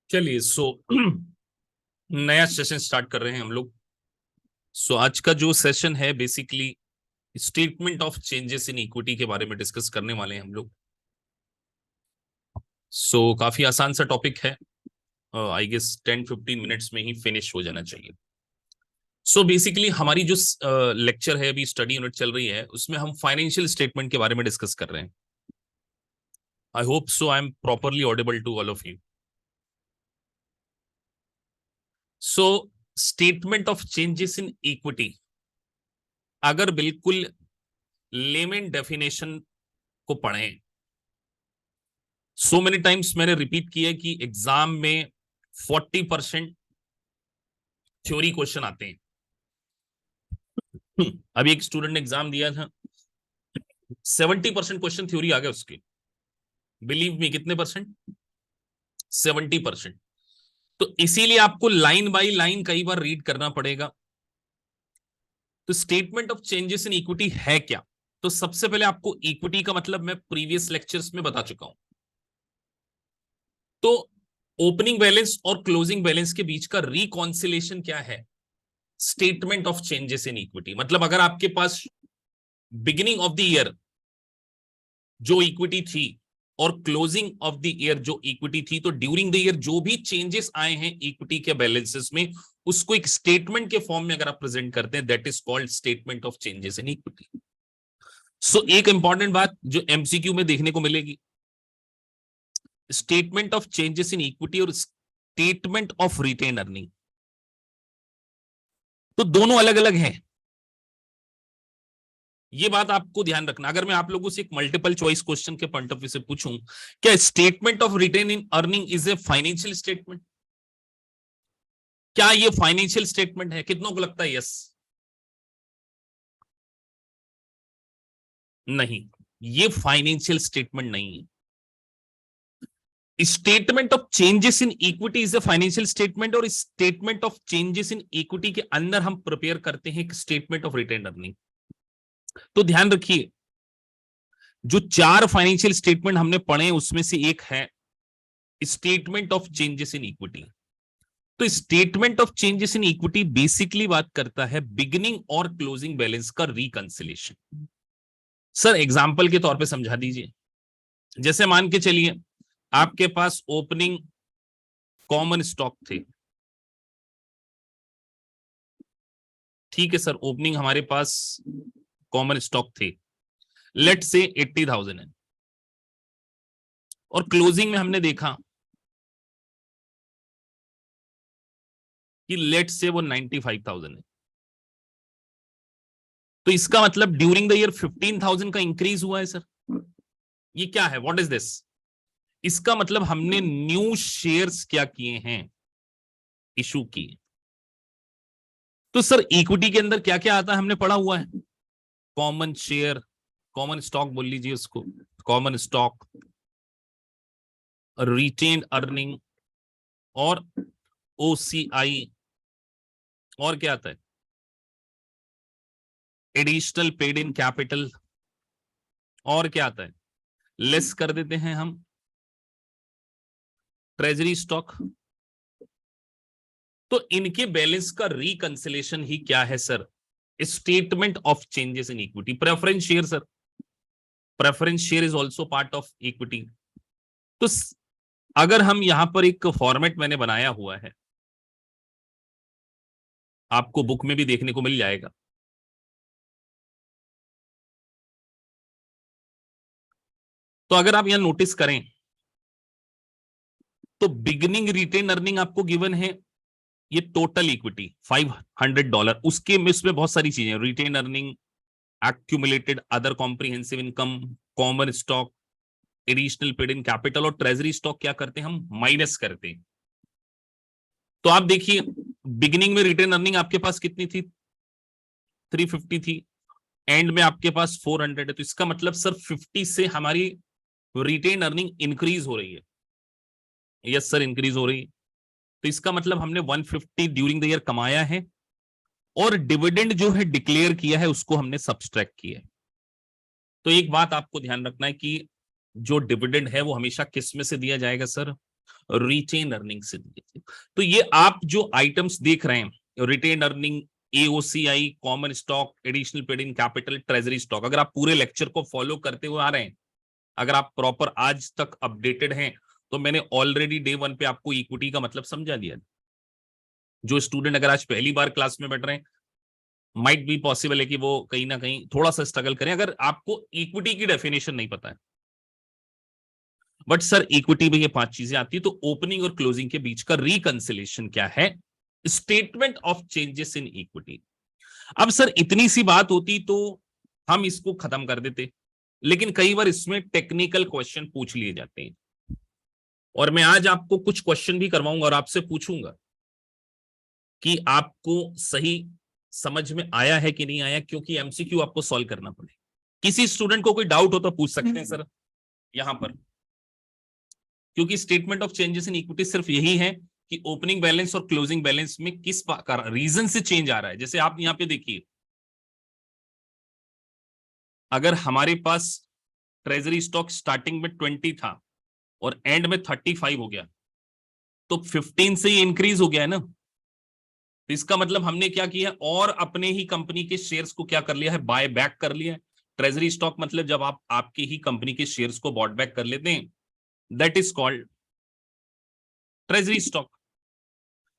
चलिए नया session start कर रहे हैं हम लोग। आज का जो सेशन है basically statement of changes in equity के बारे में डिस्कस करने वाले हैं हम लोग। काफी आसान सा टॉपिक है। आई गेस 10-15 मिनट्स में ही फिनिश हो जाना चाहिए। बेसिकली हमारी जो लेक्चर है, अभी स्टडी यूनिट चल रही है, उसमें हम फाइनेंशियल स्टेटमेंट के बारे में डिस्कस कर रहे हैं। I hope so I am properly audible to all of you. Statement of changes in equity, अगर बिल्कुल लेमन डेफिनेशन को पढ़ें, सो मेनी टाइम्स मैंने रिपीट किया कि एग्जाम में 40% थ्योरी क्वेश्चन आते हैं। अभी एक स्टूडेंट ने एग्जाम दिया था, 70% क्वेश्चन थ्योरी आ गए उसके। बिलीव मी, कितने परसेंट? 70%। तो इसीलिए आपको लाइन बाय लाइन कई बार रीड करना पड़ेगा। तो statement of changes in equity है क्या? तो सबसे पहले आपको इक्विटी का मतलब मैं प्रीवियस लेक्चर्स में बता चुका हूं। तो ओपनिंग बैलेंस और क्लोजिंग बैलेंस के बीच का रिकॉन्सिलेशन क्या है? Statement of changes in equity. मतलब अगर आपके पास बिगिनिंग ऑफ द ईयर जो इक्विटी थी और क्लोजिंग ऑफ द ईयर जो इक्विटी थी, तो ड्यूरिंग द ईयर जो भी चेंजेस आए हैं इक्विटी के बैलेंसेस में, उसको एक स्टेटमेंट के फॉर्म में अगर आप प्रेजेंट करते हैं, that is called statement of changes in equity. एक इंपॉर्टेंट बात जो एमसीक्यू में देखने को मिलेगी, statement of changes in equity और स्टेटमेंट ऑफ रिटेन अर्निंग, तो दोनों अलग अलग हैं। ये बात आपको ध्यान रखना। अगर मैं आप लोगों से एक मल्टीपल चॉइस क्वेश्चन के पॉइंट ऑफ व्यू से पूछूं, क्या statement of retained in earning is a financial statement? क्या ये फाइनेंशियल स्टेटमेंट है? कितनों को लगता है यस? नहीं, ये फाइनेंशियल स्टेटमेंट नहीं है। Statement of changes in equity is a financial statement, और statement of changes in equity के अंदर हम प्रिपेयर करते हैं स्टेटमेंट ऑफ रिटेन अर्निंग। तो ध्यान रखिए, जो 4 फाइनेंशियल स्टेटमेंट हमने पढ़े उसमें से एक है statement of changes in equity. तो statement of changes in equity basically बात करता है बिगिनिंग और क्लोजिंग बैलेंस का रिकंसिलेशन। सर एग्जांपल के तौर पे समझा दीजिए। जैसे मान के चलिए आपके पास ओपनिंग कॉमन स्टॉक थे, ठीक है सर, ओपनिंग हमारे पास कॉमन स्टॉक थे, लेट से 80,000 है, और क्लोजिंग में हमने देखा कि लेट से वो 95,000 है। तो इसका मतलब ड्यूरिंग द ईयर 15,000 का इंक्रीज हुआ है सर। ये क्या है? What is this? इसका मतलब हमने न्यू शेयर्स क्या किए हैं? इशू किए। तो सर इक्विटी के अंदर क्या क्या आता है हमने पढ़ा हुआ है। कॉमन शेयर, कॉमन स्टॉक बोल लीजिए उसको, कॉमन स्टॉक, रिटेन्ड अर्निंग, और ओसीआई, और क्या आता है? एडिशनल पेड इन कैपिटल, और क्या आता है? लेस कर देते हैं हम ट्रेजरी स्टॉक। तो इनके बैलेंस का रिकंसिलेशन ही क्या है sir? Statement of changes in equity. Preference share sir, preference share is also part of equity. तो अगर हम यहां पर एक फॉर्मेट मैंने बनाया हुआ है, आपको बुक में भी देखने को मिल जाएगा। तो अगर आप यहां नोटिस करें तो बिगिनिंग रिटेन अर्निंग आपको गिवन है, ये टोटल इक्विटी $500। उसके इसमें बहुत सारी चीजें, retained earning, accumulated other comprehensive income, common stock, additional paid in capital, और ट्रेजरी स्टॉक क्या करते हैं हम? माइनस करते हैं। तो आप देखिए बिगिनिंग में रिटेन अर्निंग आपके पास कितनी थी? 350 थी, एंड में आपके पास 400 है। तो इसका मतलब सर 50 से हमारी रिटेन अर्निंग इंक्रीज हो रही है। यस सर, इंक्रीज हो रही है। तो इसका मतलब हमने 150 ड्यूरिंग द ईयर कमाया है, और डिविडेंड जो है डिक्लेयर किया है उसको हमने सब्सट्रैक्ट किया है। तो एक बात आपको ध्यान रखना है कि जो डिविडेंड है वो हमेशा किस में से दिया जाएगा सर? रिटेन अर्निंग से दिए थे। तो ये आप जो आइटम्स देख रहे हैं, retained earning, AOCI, common stock, additional paid in capital, treasury stock, अगर आप पूरे लेक्चर को फॉलो करते हुए आ रहे हैं, अगर आप प्रॉपर आज तक अपडेटेड हैं, तो मैंने ऑलरेडी डे 1 पे आपको इक्विटी का मतलब समझा दिया। जो स्टूडेंट अगर आज पहली बार क्लास में बैठ रहे हैं, माइट बी पॉसिबल है कि वो कहीं ना कहीं थोड़ा सा स्ट्रगल करें अगर आपको इक्विटी की डेफिनेशन नहीं पता है। बट सर इक्विटी में ये 5 चीजें आती है, तो ओपनिंग और क्लोजिंग के बीच का रिकंसिलेशन क्या है? Statement of changes in equity. अब सर इतनी सी बात होती तो हम इसको खत्म कर देते, लेकिन कई बार इसमें टेक्निकल क्वेश्चन पूछ लिए जाते हैं, और मैं आज आपको कुछ क्वेश्चन भी करवाऊंगा और आपसे पूछूंगा कि आपको सही समझ में आया है कि नहीं आया, क्योंकि एमसीक्यू आपको सॉल्व करना पड़े। किसी स्टूडेंट को कोई डाउट हो तो पूछ सकते हैं सर यहां पर, क्योंकि statement of changes in equity सिर्फ यही है कि ओपनिंग बैलेंस और क्लोजिंग बैलेंस में किस रीजन से चेंज आ रहा है। जैसे आप यहां पे देखिए, अगर हमारे पास ट्रेजरी स्टॉक स्टार्टिंग में 20 था और एंड में 35 हो गया, तो 15 से ही इंक्रीज हो गया है ना। तो इसका मतलब हमने क्या किया, और अपने ही कंपनी के शेयर्स को क्या कर लिया है, बाय बैक कर लिया है। ट्रेजरी स्टॉक मतलब जब आप आपकी ही कंपनी के शेयर्स को बॉट बैक कर लेते हैं, that is called treasury stock.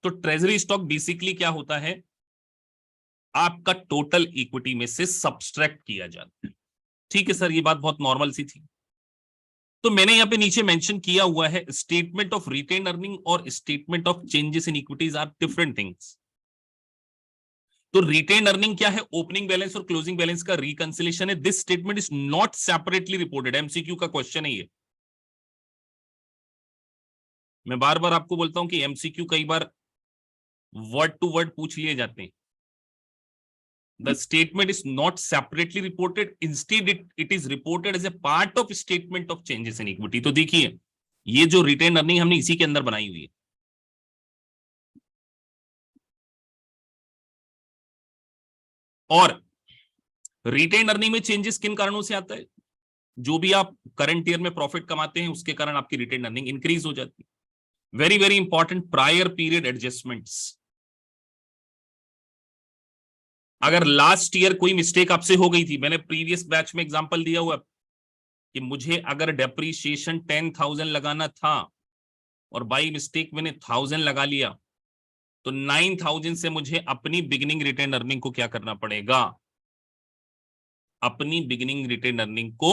तो ट्रेजरी स्टॉक बेसिकली क्या होता है, आपका टोटल इक्विटी में से सब्सट्रैक्ट किया जाता है। ठीक है सर, ये बात बहुत नॉर्मल सी थी। तो मैंने यहां पे नीचे मेंशन किया हुआ है, स्टेटमेंट ऑफ रिटेन अर्निंग और statement of changes in equities are different things. तो रिटेन अर्निंग क्या है, ओपनिंग बैलेंस और क्लोजिंग बैलेंस का रिकंसिलेशन है। This statement is not separately reported. MCQ का क्वेश्चन है ये। मैं बार बार आपको बोलता हूं कि एमसीक्यू कई बार वर्ड टू वर्ड पूछ लिए जाते हैं। The statement is not separately reported. Instead, it is reported as a part of statement of changes in equity. तो देखिए, ये जो रिटेन अर्निंग हमने इसी के अंदर बनाई हुई है। और रिटेन अर्निंग में चेंजेस किन कारणों से आता है? जो भी आप करंट ईयर में प्रॉफिट कमाते हैं, उसके कारण आपकी रिटेन अर्निंग इंक्रीज हो जाती है। Very very important, prior period adjustments. अगर लास्ट ईयर कोई मिस्टेक आपसे हो गई थी, मैंने प्रीवियस बैच में एग्जांपल दिया हुआ कि मुझे अगर डेप्रीशिएशन 10,000 लगाना था और बाई मिस्टेक मैंने 1000 लगा लिया, तो 9000 से मुझे अपनी बिगिनिंग रिटेन अर्निंग को क्या करना पड़ेगा, अपनी बिगिनिंग रिटेन अर्निंग को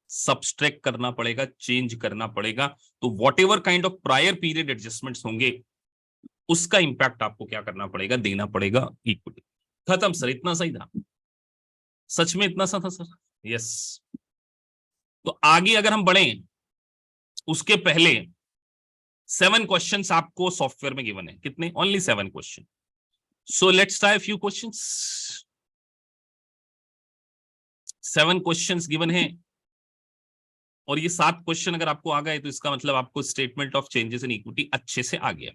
सब्सट्रैक्ट करना पड़ेगा, चेंज करना पड़ेगा। तो what ever kind of prior period adjustments होंगे, उसका इंपैक्ट आपको क्या करना पड़ेगा, देना पड़ेगा इक्विटी। खत्म सर, इतना सही था, सच में इतना सा था सर। यस। तो आगे अगर हम बढ़े, उसके पहले 7 क्वेश्चंस आपको सॉफ्टवेयर में गिवन है। कितने? Only 7 question. So let's try few questions. 7 questions given है, और ये 7 क्वेश्चन अगर आपको आ गए तो इसका मतलब आपको statement of changes in equity अच्छे से आ गया।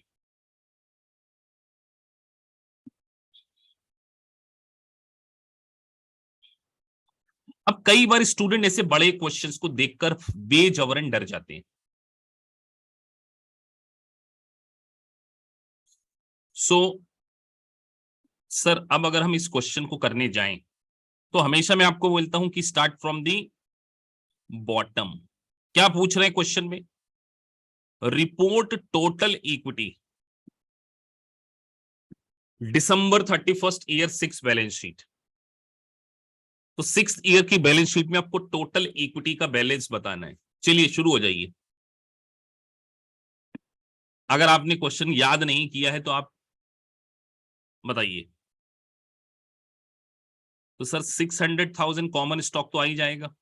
अब कई बार स्टूडेंट ऐसे बड़े क्वेश्चंस को देखकर बेजबरन डर जाते हैं। सो सर अब अगर हम इस क्वेश्चन को करने जाएं, तो हमेशा मैं आपको बोलता हूं कि स्टार्ट फ्रॉम दी बॉटम। क्या पूछ रहे हैं क्वेश्चन में? रिपोर्ट टोटल इक्विटी दिसंबर 31 ईयर 6 बैलेंस शीट। तो 6 ईयर की बैलेंस शीट में आपको टोटल इक्विटी का बैलेंस बताना है। चलिए शुरू हो जाइए। अगर आपने क्वेश्चन याद नहीं किया है तो आप बताइए। तो सर 600,000 कॉमन स्टॉक तो आ ही जाएगा,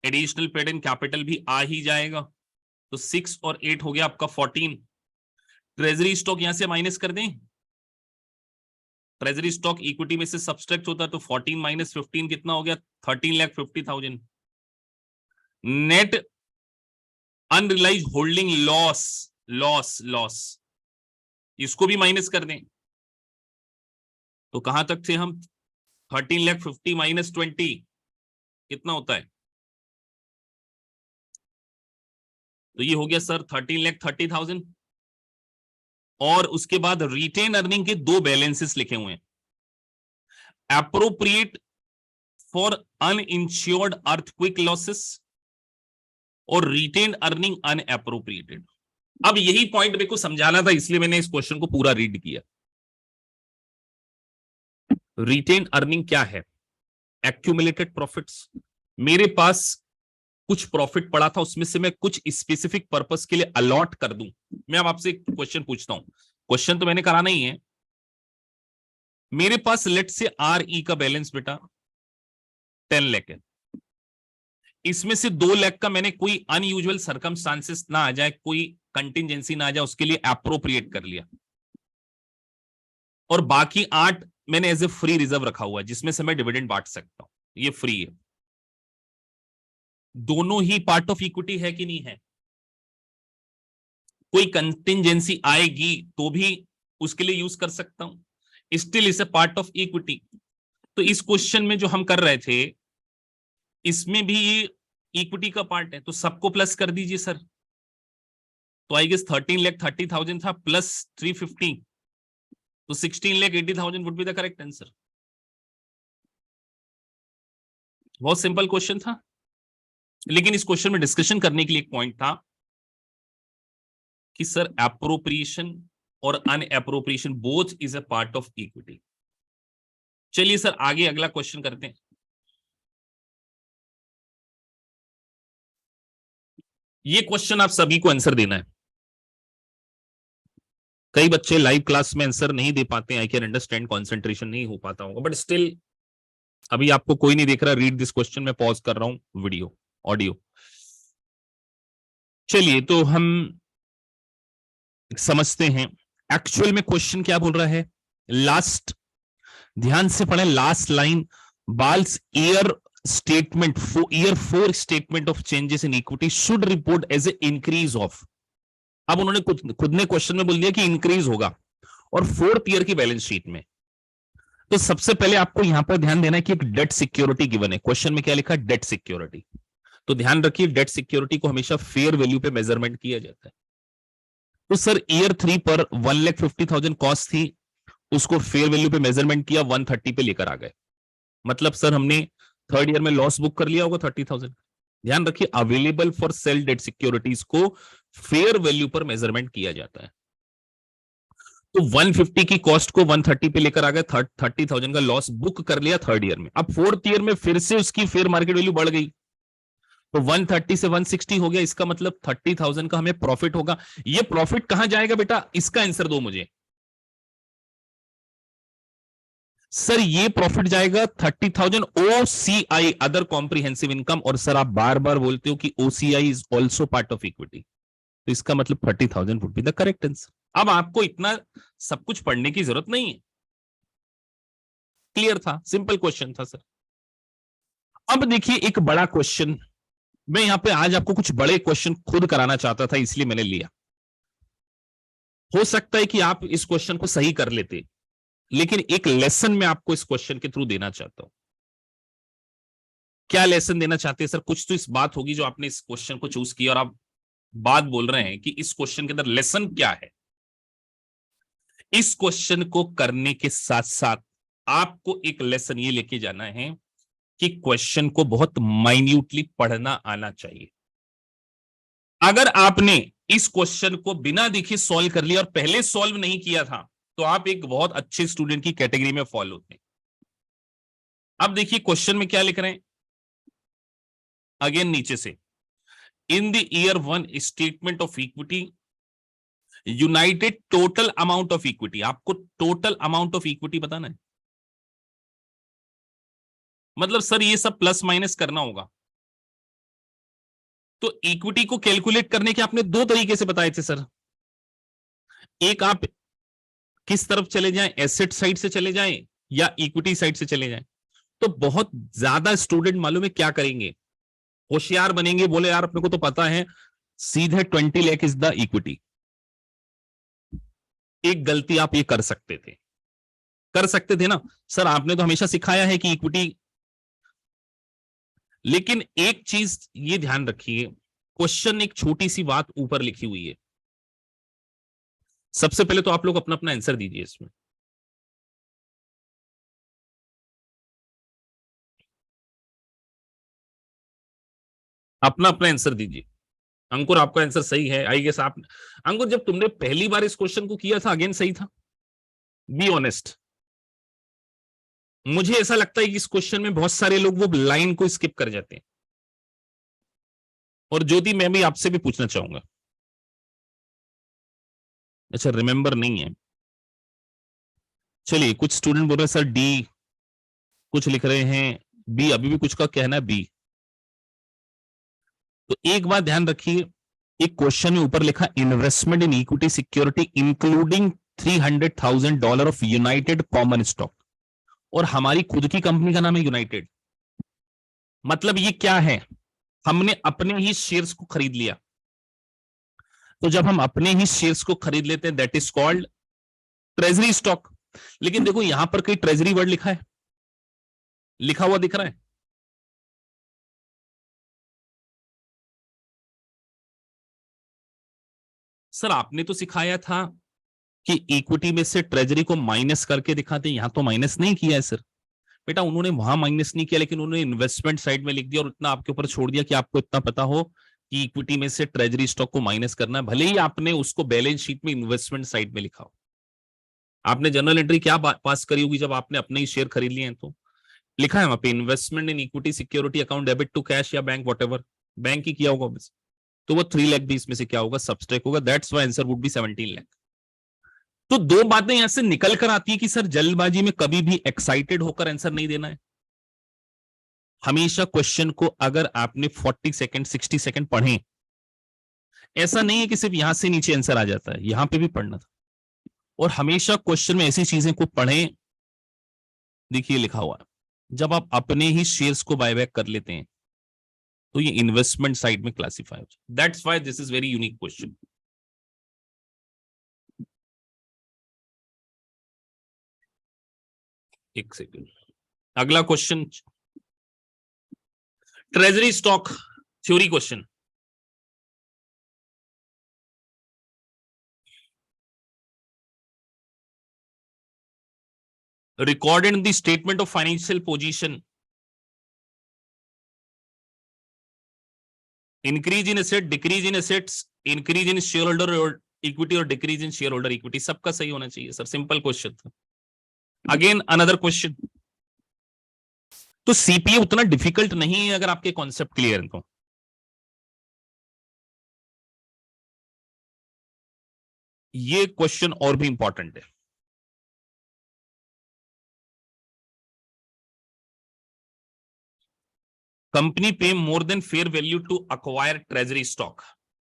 एडिशनल पेड इन कैपिटल भी आ ही जाएगा, तो 6 और 8 हो गया आपका 14। ट्रेजरी स्टॉक यहां से माइनस कर दें, ट्रेजरी स्टॉक इक्विटी में से सब्सट्रैक्ट होता है, तो 14 माइनस 15 कितना हो गया? 13,50,000। Net unrealised holding loss, loss loss, इसको भी माइनस कर दें, तो कहां तक थे हम? 13,50,000 माइनस 20 कितना होता है? तो ये हो गया सर 13,30,000। और उसके बाद रिटेन अर्निंग के दो बैलेंसेस लिखे हुए हैं, appropriate for uninsured earthquake losses और रिटेन अर्निंग अनएप्रोप्रिएटेड। अब यही पॉइंट मेरे को समझाना था, इसलिए मैंने इस क्वेश्चन को पूरा रीड किया। रिटेन अर्निंग क्या है? Accumulated profits. मेरे पास कुछ प्रॉफिट पड़ा था, उसमें से मैं कुछ स्पेसिफिक पर्पस के लिए अलॉट कर दूं। मैं अब आपसे एक क्वेश्चन पूछता हूं, क्वेश्चन तो मैंने कराना ही है। मेरे पास लेट से RE का बैलेंस बेटा 10 लाख है, इसमें से 2 लाख का मैंने कोई अनयूजुअल सर्कमस्टांसेस ना आ जाए, कोई कंटिजेंसी ना आ जाए, उसके लिए एप्रोप्रिएट कर लिया, और बाकी 8 मैंने एज ए फ्री रिजर्व रखा हुआ है, जिसमें से मैं डिविडेंड बांट सकता हूं, ये फ्री है। दोनों ही पार्ट ऑफ इक्विटी है कि नहीं है? कोई कंटिजेंसी आएगी तो भी उसके लिए यूज कर सकता हूं, still is a part of equity. तो इस क्वेश्चन में जो हम कर रहे थे, इसमें भी ये इक्विटी का पार्ट है, तो सबको प्लस कर दीजिए सर। तो आई गेस 13,30,000 था प्लस 350, तो 16,80,000 would be the correct answer. बहुत सिंपल क्वेश्चन था, लेकिन इस क्वेश्चन में डिस्कशन करने के लिए एक पॉइंट था कि सर एप्रोप्रिएशन और unappropriation both is a part of equity. चलिए सर आगे अगला क्वेश्चन करते हैं। ये क्वेश्चन आप सभी को आंसर देना है। कई बच्चे लाइव क्लास में आंसर नहीं दे पाते हैं, आई कैन अंडरस्टैंड, कॉन्सेंट्रेशन नहीं हो पाता होगा, बट स्टिल अभी आपको कोई नहीं देख रहा, रीड दिस क्वेश्चन, मैं पॉज कर रहा हूं वीडियो ऑडियो। चलिए तो हम समझते हैं एक्चुअल में क्वेश्चन क्या बोल रहा है। लास्ट, ध्यान से पढ़ें last line, ball's year statement year 4 statement of changes in equity should report as a increase of. अब उन्होंने खुद ने क्वेश्चन में बोल दिया कि इंक्रीज होगा, और 4th ईयर की बैलेंस शीट में। तो सबसे पहले आपको यहां पर ध्यान देना है कि एक डेट सिक्योरिटी गिवन है, क्वेश्चन में क्या लिखा है, डेट सिक्योरिटी। तो ध्यान रखिए डेट सिक्योरिटी को हमेशा फेयर वैल्यू पे मेजरमेंट किया जाता है। तो सर ईयर 3 पर 1,50,000 कॉस्ट थी, उसको फेयर वैल्यू पे मेजरमेंट किया, 130 पे लेकर आ गए। मतलब सर हमने 3rd ईयर में लॉस बुक कर लिया होगा 30,000। ध्यान रखिए available for sale debt securities को फेयर वैल्यू पर मेजरमेंट किया जाता है। तो 150 की कॉस्ट को 130 पे लेकर आ गए, 30,000 का लॉस बुक कर लिया 3rd ईयर में। अब 4th ईयर में फिर से उसकी फेयर मार्केट वैल्यू बढ़ गई, तो 130 से 160 हो गया, इसका मतलब 30,000 का हमें प्रॉफिट होगा। ये प्रॉफिट कहां जाएगा बेटा, इसका आंसर दो मुझे। सर ये प्रॉफिट जाएगा 30,000 OCI, अदर कॉम्प्रिहेंसिव इनकम, और सर आप बार बार बोलते हो कि OCI is also part of equity, तो इसका मतलब 30,000 would be the correct answer. अब आपको इतना सब कुछ पढ़ने की जरूरत नहीं है, क्लियर था, सिंपल क्वेश्चन था सर। अब देखिए एक बड़ा क्वेश्चन, मैं यहां पे आज आपको कुछ बड़े क्वेश्चन खुद कराना चाहता था, इसलिए मैंने लिया। हो सकता है कि आप इस क्वेश्चन को सही कर लेते, लेकिन एक लेसन मैं आपको इस क्वेश्चन के थ्रू देना चाहता हूं। क्या लेसन देना चाहते हैं सर? कुछ तो इस बात होगी जो आपने इस क्वेश्चन को चूज किया और आप बात बोल रहे हैं कि इस क्वेश्चन के अंदर लेसन क्या है। इस क्वेश्चन को करने के साथ साथ आपको एक लेसन ये लेके जाना है कि क्वेश्चन को बहुत माइन्यूटली पढ़ना आना चाहिए। अगर आपने इस क्वेश्चन को बिना देखे सॉल्व कर लिया और पहले सॉल्व नहीं किया था, तो आप एक बहुत अच्छे स्टूडेंट की कैटेगरी में फॉल होते हैं। अब देखिए क्वेश्चन में क्या लिख रहे हैं, अगेन नीचे से, in the year 1 statement of equity United total amount of equity. आपको टोटल अमाउंट ऑफ इक्विटी बताना है, मतलब सर ये सब प्लस माइनस करना होगा। तो इक्विटी को कैलकुलेट करने के आपने 2 तरीके से बताए थे सर। एक आप किस तरफ चले जाएं, एसेट साइड से चले जाएं या इक्विटी साइड से चले जाएं। तो बहुत ज्यादा स्टूडेंट मालूम है क्या करेंगे, होशियार बनेंगे, बोले यार अपने को तो पता है सीधे 20 लाख इज द इक्विटी। एक गलती आप ये कर सकते थे ना सर, आपने तो हमेशा सिखाया है कि इक्विटी, लेकिन एक चीज ये ध्यान रखिए क्वेश्चन एक छोटी सी बात ऊपर लिखी हुई है। सबसे पहले तो आप लोग अपना अपना आंसर दीजिए इसमें। अपना अपना आंसर दीजिए। अंकुर आपका आंसर सही है, आई गेस आप। अंकुर जब तुमने पहली बार इस क्वेश्चन को किया था अगेन सही था, बी ऑनेस्ट। मुझे ऐसा लगता है कि इस क्वेश्चन में बहुत सारे लोग वो लाइन को स्किप कर जाते हैं। और ज्योति मैं भी आपसे भी पूछना चाहूंगा। अच्छा रिमेंबर नहीं है, चलिए कुछ स्टूडेंट बोल रहे हैं सर डी, कुछ लिख रहे हैं बी, अभी भी कुछ का कहना है बी। तो एक बात ध्यान रखिए, एक क्वेश्चन में ऊपर लिखा investment in equity security including $300,000 of United common stock, और हमारी खुद की कंपनी का नाम है यूनाइटेड। मतलब ये क्या है, हमने अपने ही शेयर्स को खरीद लिया। तो जब हम अपने ही शेयर्स को खरीद लेते हैं that is called treasury stock. लेकिन देखो यहां पर कहीं ट्रेजरी वर्ड लिखा है, लिखा हुआ दिख रहा है? सर आपने तो सिखाया था कि इक्विटी में से ट्रेजरी को माइनस करके दिखाते, यहां तो माइनस नहीं किया है सर। बेटा उन्होंने वहां माइनस नहीं किया, लेकिन उन्होंने इन्वेस्टमेंट साइड में लिख दिया और इतना आपके ऊपर छोड़ दिया कि आपको इतना पता हो कि इक्विटी में से ट्रेजरी स्टॉक को माइनस करना है, भले ही आपने उसको बैलेंस शीट में इन्वेस्टमेंट साइड में लिखा हो। आपने जर्नल एंट्री क्या पास करी होगी जब आपने अपने ही शेयर खरीद लिए हैं? तो लिखा है वहां पे investment in equity security account debit to cash या बैंक वॉट, बैंक ही किया होगा बस। तो वो 3 लाख भी इसमें से क्या होगा, सब्सट्रैक्ट होगा, that's why answer would be 17 lakh. तो दो बातें यहां से निकल कर आती है कि सर जल्दबाजी में कभी भी एक्साइटेड होकर आंसर नहीं देना है। हमेशा क्वेश्चन को अगर आपने 40 सेकंड 60 सेकंड पढ़े, ऐसा नहीं है कि सिर्फ यहां से नीचे आंसर आ जाता है, यहां पे भी पढ़ना था। और हमेशा क्वेश्चन में ऐसी चीजें को पढ़ें, देखिए लिखा हुआ है जब आप अपने ही शेयर्स को बायबैक कर लेते हैं तो ये इन्वेस्टमेंट साइड में क्लासिफाई हो जाए। That's why this is very unique question. एक सेकंड, अगला question treasury stock theory question. recorded in the statement of financial position, increase in asset, decrease in assets, increase in shareholder or equity और decrease in shareholder equity, सबका सही होना चाहिए sir, simple question था। Again another question. तो CPA उतना difficult नहीं है अगर आपके कॉन्सेप्ट क्लियर है तो। ये क्वेश्चन और भी इंपॉर्टेंट है। Company pay more than fair value to acquire treasury stock.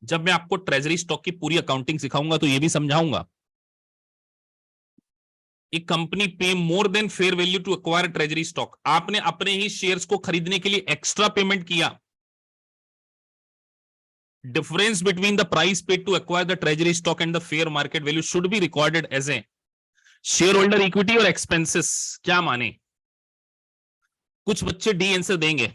जब मैं आपको ट्रेजरी स्टॉक की पूरी अकाउंटिंग सिखाऊंगा तो ये भी समझाऊंगा। एक company pay more than fair value to acquire treasury stock, आपने अपने ही शेयर्स को खरीदने के लिए एक्स्ट्रा पेमेंट किया। Difference between the price paid to acquire the treasury stock and the fair market value should be recorded as a shareholder equity और expenses। क्या माने? कुछ बच्चे डी आंसर देंगे।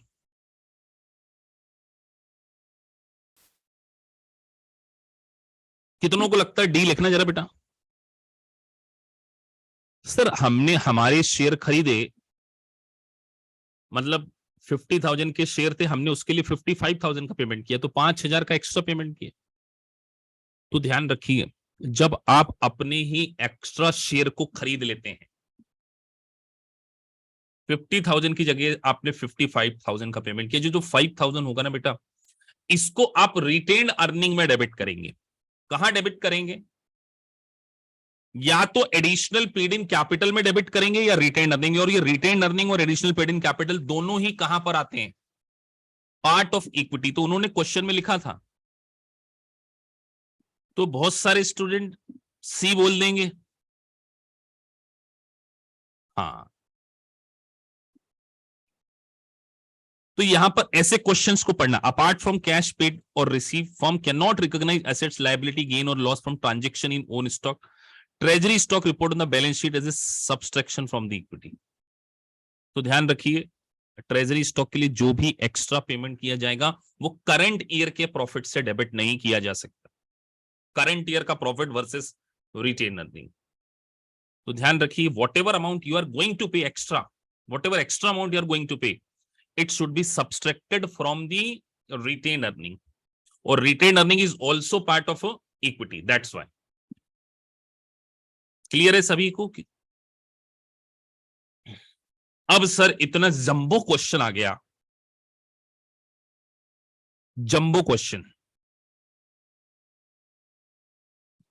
कितनों को लगता है डी लिखना जरा बेटा? सर हमने हमारे शेयर खरीदे, मतलब 50,000 के शेयर थे, हमने उसके लिए 55,000 का पेमेंट किया, तो 5,000 का एक्स्ट्रा पेमेंट किया। तो ध्यान रखिए जब आप अपने ही एक्स्ट्रा शेयर को खरीद लेते हैं, 50,000 की जगह आपने 55,000 का पेमेंट किया, जो 5,000 होगा ना बेटा, इसको आप रिटेन अर्निंग में डेबिट करेंगे। कहां डेबिट करेंगे? या तो एडिशनल पेड इन कैपिटल में डेबिट करेंगे या रिटेन अर्निंग। और ये रिटेन अर्निंग और एडिशनल पेड इन कैपिटल दोनों ही कहां पर आते हैं? Part of equity. तो उन्होंने क्वेश्चन में लिखा था, तो बहुत सारे स्टूडेंट सी बोल देंगे। हाँ, तो यहां पर ऐसे क्वेश्चंस को पढ़ना। अपार्ट फ्रॉम कैश पेड और receive, firm can not recognize assets liability gain और loss from transaction in own stock. Treasury stock report on the balance sheet as a subtraction from the equity. तो ध्यान रखिए treasury stock के लिए जो भी extra payment किया जाएगा वो करंट ईयर के प्रॉफिट से डेबिट नहीं किया जा सकता, करंट ईयर का प्रॉफिट वर्सेस रिटेन अर्निंग। तो ध्यान रखिए, whatever amount you are going to pay extra, whatever extra amount you are going to pay, it should be subtracted from the retained earning, और retained earning is also part of equity, that's why. Clear है सभी को? अब sir इतना jumbo question आ गया, jumbo question,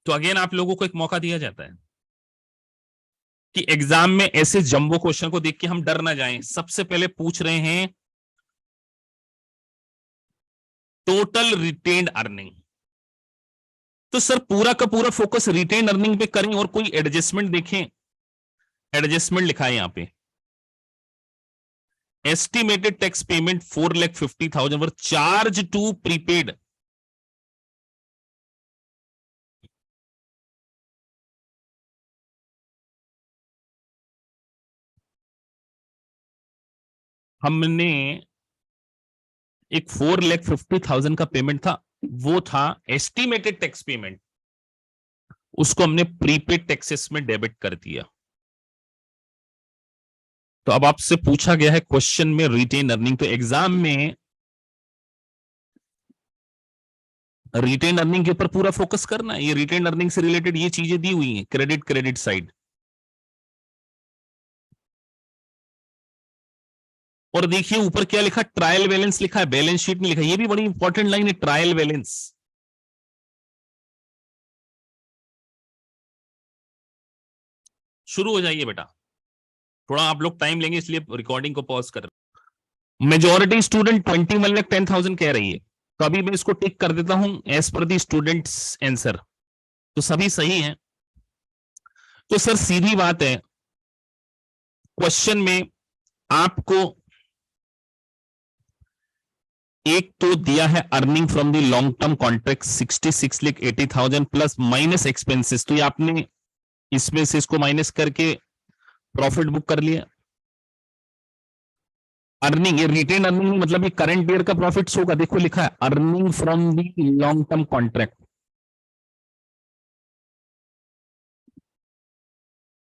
तो again आप लोगों को एक मौका दिया जाता है कि एग्जाम में ऐसे जंबो क्वेश्चन को देख के हम डर ना जाएं। सबसे पहले पूछ रहे हैं टोटल रिटेन्ड अर्निंग, तो सर पूरा का पूरा फोकस रिटेन्ड अर्निंग पे करें और कोई एडजस्टमेंट देखें। एडजस्टमेंट लिखा है यहां पे, estimated tax payment 4,50,000 were charge to prepaid, हमने एक 4,50,000 का पेमेंट था, वो था एस्टिमेटेड टैक्स पेमेंट, उसको हमने प्रीपेड टैक्सेस में डेबिट कर दिया। तो अब आपसे पूछा गया है क्वेश्चन में रिटेन अर्निंग, तो एग्जाम में रिटेन अर्निंग के ऊपर पूरा फोकस करना है। ये रिटेन अर्निंग से रिलेटेड ये चीजें दी हुई हैं, क्रेडिट क्रेडिट साइड, और देखिए ऊपर क्या लिखा, ट्रायल बैलेंस लिखा है, बैलेंस शीट में लिखा है, ये भी बड़ी इंपॉर्टेंट लाइन है, ट्रायल बैलेंस। शुरू हो जाइए बेटा, थोड़ा आप लोग टाइम लेंगे इसलिए रिकॉर्डिंग को पॉज कर रहे। मेजॉरिटी स्टूडेंट 21,10,000 कह रही है, तो अभी मैं इसको टिक कर देता हूं as per the students answer, तो सभी सही हैं। तो सर सीधी बात है, क्वेश्चन में आपको एक तो दिया है earning from the long term contract 66,80,000 plus minus expenses, तो ये आपने इसमें से इसको माइनस करके प्रॉफिट बुक कर लिया। अर्निंग, ये रिटेन अर्निंग मतलब ये करंट ईयर का प्रॉफिट होगा, देखो लिखा है earning from the long term contract,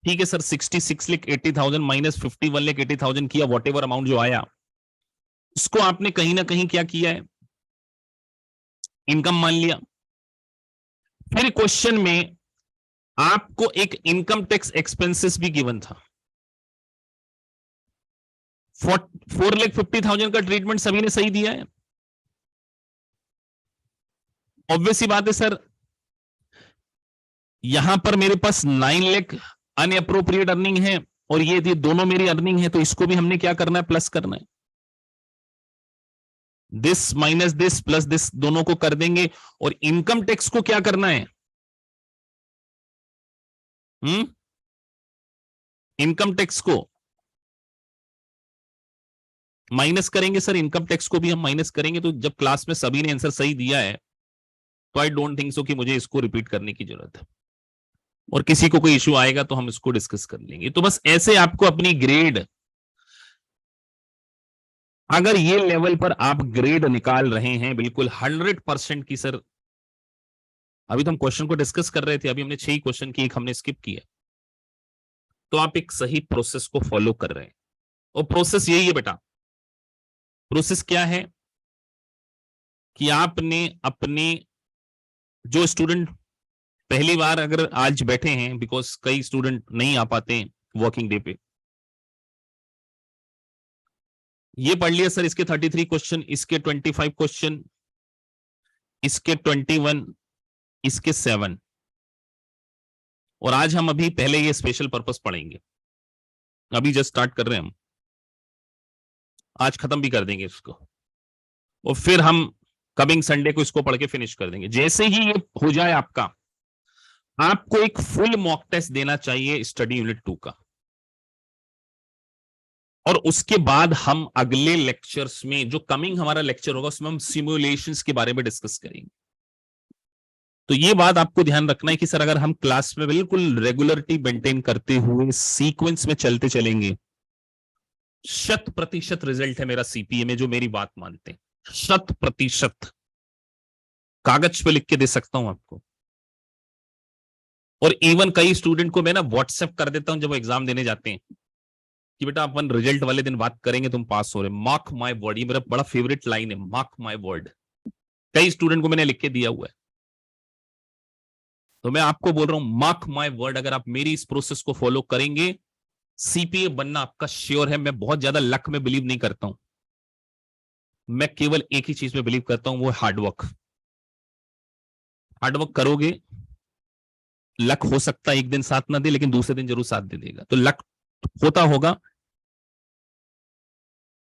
ठीक है सर। 66,80,000 माइनस 51,80,000 किया, वॉट एवर अमाउंट जो आया उसको आपने कहीं ना कहीं क्या किया है, इनकम मान लिया। फिर क्वेश्चन में आपको एक इनकम टैक्स एक्सपेंसेस भी गिवन था, 4,50,000 का ट्रीटमेंट सभी ने सही दिया है। ऑब्वियस सी बात है सर, यहां पर मेरे पास 9 लाख अनअप्रोप्रिएट अर्निंग है और ये दोनों मेरी अर्निंग है, तो इसको भी हमने क्या करना है, प्लस करना है। This minus this plus this दोनों को कर देंगे, और इनकम टैक्स को क्या करना है, इनकम टैक्स को माइनस करेंगे सर, इनकम टैक्स को भी हम माइनस करेंगे। तो जब क्लास में सभी ने आंसर सही दिया है तो आई डोंट थिंक सो कि मुझे इसको रिपीट करने की जरूरत है, और किसी को कोई इश्यू आएगा तो हम इसको डिस्कस कर लेंगे। तो बस ऐसे आपको अपनी ग्रेड, अगर ये लेवल पर आप ग्रेड निकाल रहे हैं बिल्कुल 100% की सर, अभी तो हम क्वेश्चन को डिस्कस कर रहे थे, अभी हमने 6 क्वेश्चन की, एक हमने स्किप किया, तो आप एक सही प्रोसेस को फॉलो कर रहे हैं। और प्रोसेस यही है बेटा, प्रोसेस क्या है कि आपने अपने, जो स्टूडेंट पहली बार अगर आज बैठे हैं, बिकॉज कई स्टूडेंट नहीं आ पाते हैं वर्किंग डे पे, ये पढ़ लिया सर, इसके 33 क्वेश्चन, इसके 25 क्वेश्चन, इसके 21, इसके 7, और आज हम अभी पहले ये स्पेशल पर्पस पढ़ेंगे, अभी जस्ट स्टार्ट कर रहे हैं हम, आज खत्म भी कर देंगे इसको, और फिर हम कमिंग संडे को इसको पढ़ के फिनिश कर देंगे। जैसे ही ये हो जाए आपका, आपको एक फुल मॉक टेस्ट देना चाहिए स्टडी यूनिट 2 का, और उसके बाद हम अगले लेक्चर्स में, जो कमिंग हमारा लेक्चर होगा उसमें हम सिमुलेशंस के बारे में डिस्कस करेंगे। तो ये बात आपको ध्यान रखना है कि सर अगर हम क्लास में बिल्कुल रेगुलरिटी मेंटेन करते हुए सीक्वेंस में चलते चलेंगे 100% रिजल्ट है मेरा सीपीए में, जो मेरी बात मानते हैं, 100% कागज पे लिख के दे सकता हूं आपको। और इवन कई स्टूडेंट को मैं ना व्हाट्सएप कर देता हूं जब वो एग्जाम देने जाते हैं कि बेटा अपन रिजल्ट वाले दिन बात करेंगे, तुम पास हो रहे, मार्क माय वर्ड। ये मेरा बड़ा फेवरेट लाइन है, मार्क माय वर्ड। कई स्टूडेंट को मैंने लिख के दिया हुआ है। तो मैं आपको बोल रहा हूं, मार्क माय वर्ड, अगर आप मेरी इस प्रोसेस को फॉलो करेंगे, सीपीए बनना आपका श्योर है। मैं बहुत ज्यादा लक में बिलीव नहीं करता हूं, मैं केवल एक ही चीज में बिलीव करता हूं, वो हार्डवर्क। हार्डवर्क करोगे, लक हो सकता है एक दिन साथ ना दे, लेकिन दूसरे दिन जरूर साथ दे देगा। तो लक होता होगा,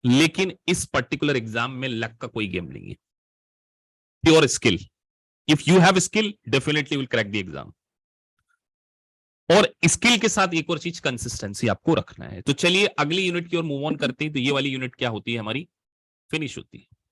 लेकिन इस पर्टिकुलर एग्जाम में लक का कोई गेम नहीं है, pure skill. If you have skill, definitely will crack the exam. और स्किल के साथ एक और चीज, कंसिस्टेंसी आपको रखना है। तो चलिए अगली यूनिट की ओर मूव ऑन करते हैं। तो ये वाली यूनिट क्या होती है हमारी, फिनिश होती है।